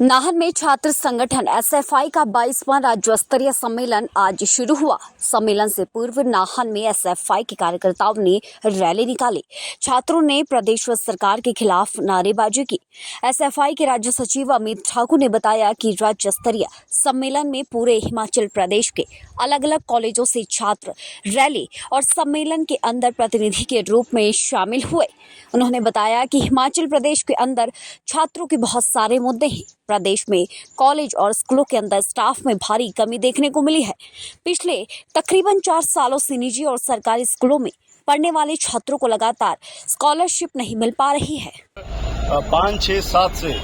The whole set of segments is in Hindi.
नाहन में छात्र संगठन एसएफआई का 22वां राज्य स्तरीय सम्मेलन आज शुरू हुआ। सम्मेलन से पूर्व नाहन में एसएफआई के कार्यकर्ताओं ने रैली निकाली। छात्रों ने प्रदेश सरकार के खिलाफ नारेबाजी की। एसएफआई के राज्य सचिव अमित ठाकुर ने बताया कि राज्य स्तरीय सम्मेलन में पूरे हिमाचल प्रदेश के अलग अलग कॉलेजों से छात्र रैली और सम्मेलन के अंदर प्रतिनिधि के रूप में शामिल हुए। उन्होंने बताया कि हिमाचल प्रदेश के अंदर छात्रों के बहुत सारे मुद्दे हैं। प्रदेश में कॉलेज और स्कूलों के अंदर स्टाफ में भारी कमी देखने को मिली है। पिछले तकरीबन 4 सालों से निजी और सरकारी स्कूलों में पढ़ने वाले छात्रों को लगातार स्कॉलरशिप नहीं मिल पा रही है। 5, 6, 7 से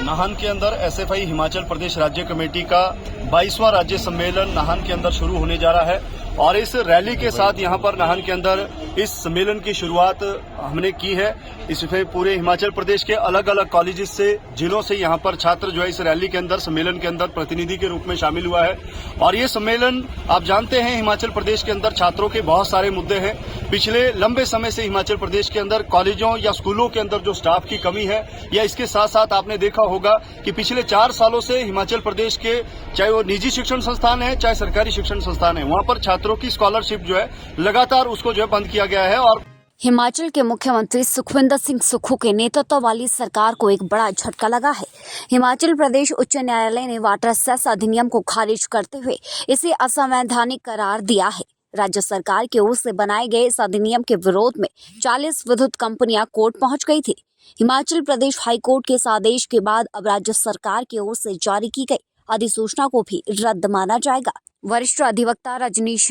नाहन के अंदर एसएफआई हिमाचल प्रदेश राज्य कमेटी का 22वां राज्य सम्मेलन नाहन के अंदर शुरू होने जा रहा है और इस रैली के साथ यहां पर नाहन के अंदर इस सम्मेलन की शुरुआत हमने की है। इसमें पूरे हिमाचल प्रदेश के अलग अलग कॉलेजेस से, जिलों से यहां पर छात्र जो है इस रैली के अंदर, सम्मेलन के अंदर प्रतिनिधि के रूप में शामिल हुआ है। और ये सम्मेलन आप जानते हैं, हिमाचल प्रदेश के अंदर छात्रों के बहुत सारे मुद्दे हैं। पिछले लंबे समय से हिमाचल प्रदेश के अंदर कॉलेजों या स्कूलों के अंदर जो स्टाफ की कमी है, या इसके साथ साथ आपने देखा होगा कि पिछले 4 सालों से हिमाचल प्रदेश के, चाहे वो निजी शिक्षण संस्थान है चाहे सरकारी शिक्षण संस्थान है, वहां पर छात्रों की स्कॉलरशिप जो है लगातार उसको जो है बंद किया गया है। और हिमाचल के मुख्यमंत्री सुखविंदर सिंह सुक्खू के नेतृत्व वाली सरकार को एक बड़ा झटका लगा है। हिमाचल प्रदेश उच्च न्यायालय ने वाटर सेस अधिनियम को खारिज करते हुए इसे असंवैधानिक करार दिया है। राज्य सरकार की ओर से बनाए गए इस अधिनियम के विरोध में 40 विद्युत कंपनियां कोर्ट पहुंच गई थी। हिमाचल प्रदेश हाई कोर्ट के इस आदेश के बाद अब राज्य सरकार की ओर से जारी की गई अधिसूचना को भी रद्द माना जाएगा। वरिष्ठ अधिवक्ता रजनीश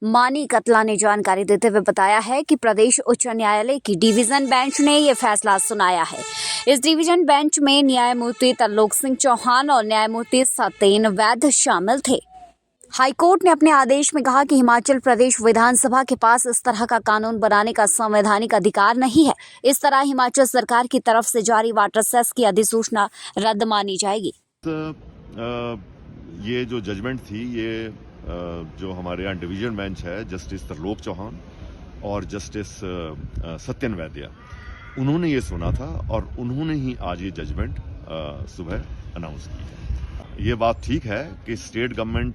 मानी कतला ने जानकारी देते हुए बताया है कि प्रदेश उच्च न्यायालय की डिवीजन बेंच ने ये फैसला सुनाया है। इस डिवीजन बेंच में न्यायमूर्ति तरलोक सिंह चौहान और न्यायमूर्ति सत्येन वैद्य शामिल थे। हाईकोर्ट ने अपने आदेश में कहा कि हिमाचल प्रदेश विधानसभा के पास इस तरह का कानून बनाने का संवैधानिक अधिकार नहीं है। इस तरह हिमाचल सरकार की तरफ से जारी वाटर सेस की अधिसूचना रद्द मानी जाएगी। ये जो जजमेंट थी, ये जो हमारे यहाँ डिवीजन बेंच है, जस्टिस तरलोक चौहान और जस्टिस सत्येन वैद्य, उन्होंने ये सुना था और उन्होंने ही आज ये जजमेंट सुबह अनाउंस की है। ये बात ठीक है कि स्टेट गवर्नमेंट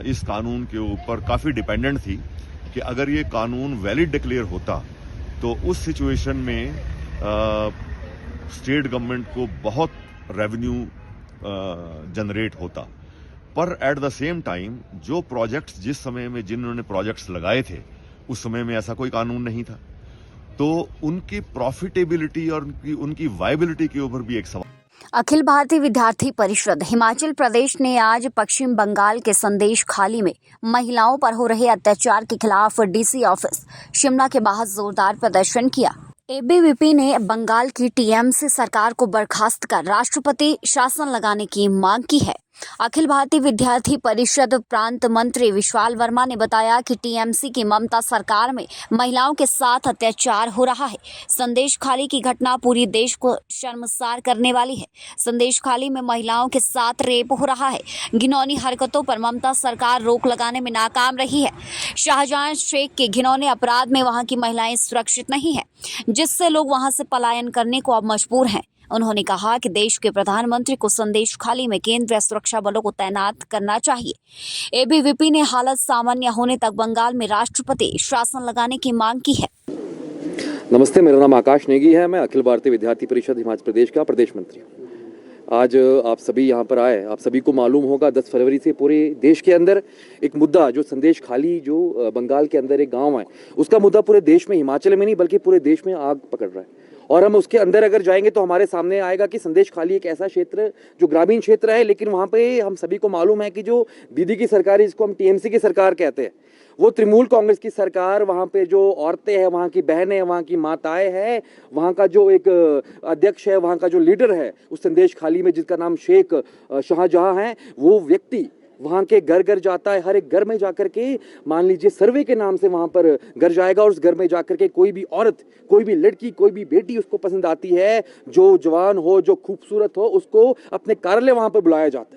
इस कानून के ऊपर काफ़ी डिपेंडेंट थी कि अगर ये कानून वैलिड डिक्लेयर होता तो उस सिचुएशन में स्टेट गवर्नमेंट को बहुत रेवेन्यू जनरेट होता। पर एट द सेम टाइम जो प्रोजेक्ट्स जिस समय में जिन्होंने प्रोजेक्ट्स लगाए थे उस समय में ऐसा कोई कानून नहीं था, तो उनकी प्रॉफिटेबिलिटी और उनकी वायबिलिटी के ऊपर भी एक सवाल। अखिल भारतीय विद्यार्थी परिषद हिमाचल प्रदेश ने आज पश्चिम बंगाल के संदेश खाली में महिलाओं पर हो रहे अत्याचार के खिलाफ डीसी ऑफिस शिमला के बाहर जोरदार प्रदर्शन किया। एबीवीपी ने बंगाल की टीएमसी सरकार को बर्खास्त कर राष्ट्रपति शासन लगाने की मांग की है। अखिल भारतीय विद्यार्थी परिषद प्रांत मंत्री विशाल वर्मा ने बताया कि टीएमसी की ममता सरकार में महिलाओं के साथ अत्याचार हो रहा है। संदेश खाली की घटना पूरी देश को शर्मसार करने वाली है। संदेश खाली में महिलाओं के साथ रेप हो रहा है। घिनौनी हरकतों पर ममता सरकार रोक लगाने में नाकाम रही है। शाहजहां शेख के घिनौने अपराध में वहां की महिलाएं सुरक्षित नहीं है, जिससे लोग वहां से पलायन करने को अब मजबूर हैं। उन्होंने कहा कि देश के प्रधानमंत्री को संदेश खाली में केंद्रीय सुरक्षा बलों को तैनात करना चाहिए। एबीवीपी ने हालत सामान्य होने तक बंगाल में राष्ट्रपति शासन लगाने की मांग की है। नमस्ते, मेरा नाम आकाश नेगी है। मैं अखिल भारतीय विद्यार्थी परिषद हिमाचल प्रदेश का प्रदेश मंत्री हूँ। आज आप सभी यहाँ पर आए। आप सभी को मालूम होगा 10 फरवरी से पूरे देश के अंदर एक मुद्दा, जो संदेश खाली, जो बंगाल के अंदर एक गाँव है, उसका मुद्दा पूरे देश में, हिमाचल में नहीं बल्कि पूरे देश में आग पकड़ रहा है। और हम उसके अंदर अगर जाएंगे तो हमारे सामने आएगा कि संदेश खाली एक ऐसा क्षेत्र जो ग्रामीण क्षेत्र है, लेकिन वहाँ पे हम सभी को मालूम है कि जो दीदी की सरकार, जिसको हम टीएमसी की सरकार कहते हैं, वो तृणमूल कांग्रेस की सरकार, वहाँ पे जो औरतें हैं, वहाँ की बहनें, वहाँ की माताएं हैं, वहाँ का जो एक अध्यक्ष है, वहाँ का जो लीडर है उस संदेश खाली में, जिसका नाम शेख शाहजहां है, वो व्यक्ति वहाँ के घर घर जाता है। हर एक घर में जाकर के, मान लीजिए सर्वे के नाम से वहाँ पर घर जाएगा और उस घर में जाकर के कोई भी औरत, कोई भी लड़की, कोई भी बेटी उसको पसंद आती है, जो जवान हो, जो खूबसूरत हो, उसको अपने कार्यालय वहाँ पर बुलाया जाता है।